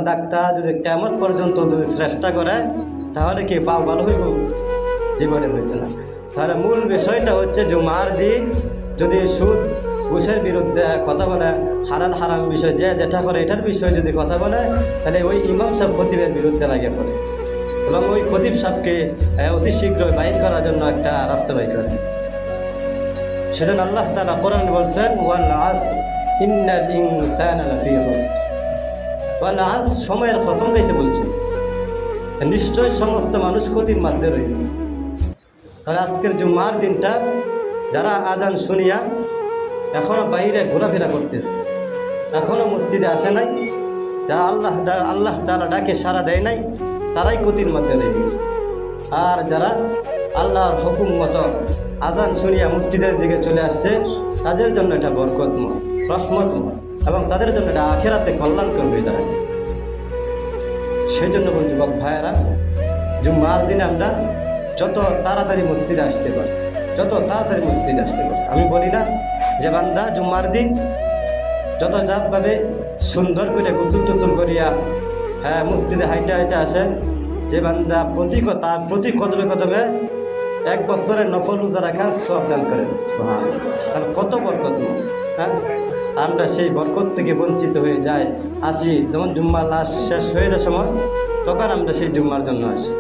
Doctor যদি কিয়ামত পর্যন্ত যদি চেষ্টা করে তাহলে কি পাও ভালো হইব? জীবনে হইতো না। তাহলে মূল বিষয়টা হচ্ছে জুমার দিন যদি সুদ ঘুষের বিরুদ্ধে কথা বলে, হালাল হারাম বিষয় যে যেটা করে এটার বিষয়ে যদি কথা বলে, তাহলে ওই ইমাম সাহেব খতিবের বিরুদ্ধে লাগে পড়ে এবং ওই খতিব সাহেবকে অতি শীঘ্রই বাইর করার জন্য একটা রাস্তা বাইর করে। সেজন্য আল্লাহ তাআলা কোরআন বলছেন ওয়াল আসর ইন্নাল ইনসানা লাফি খুসর। ওয়াল আসর সময়ের কসম খাইছে বলছে, নিশ্চয় সমস্ত মানুষ ক্ষতির মধ্যে রয়েছে। তাহলে আজকের জুমার দিনটা যারা আজান শুনিয়া এখনও বাইরে ঘোরাফেরা করতেছে, এখনও মসজিদে আসে নাই, যারা আল্লাহ তাআলা ডাকে সাড়া দেয় নাই, তারাই ক্ষতির মধ্যে রয়ে গেছে। আর যারা আল্লাহর হুকুম মতো আজান শুনিয়া মসজিদের দিকে চলে আসছে, তাদের জন্য এটা বরকতময়, রহমতময় এবং তাদের জন্য এটা আখিরাতে কল্যাণ করবে তারা। সেই জন্য বলছি যুবক ভাইয়েরা, জুম্মার দিনে আমরা যত তাড়াতাড়ি মসজিদে আসতে পারি, যত তাড়াতাড়ি মসজিদে আসতে পারি। আমি বলি না যে বান্দা জুম্মার দিন যত জাতভাবে সুন্দর করে গোসল টুসুল করিয়া মসজিদে হাইটা হাইটা আসে, যে বান্দা তার প্রতি কদমে কদমে 1 বছরের নফল রোজা রাখা সব দান করে, তার কত বরকত। আমরা সেই বরকত থেকে বঞ্চিত হয়ে যাই, আসি যখন জুম্মার লাশ শেষ হয়ে যাওয়ার সময়, তখন আমরা সেই জুম্মার জন্য আসি।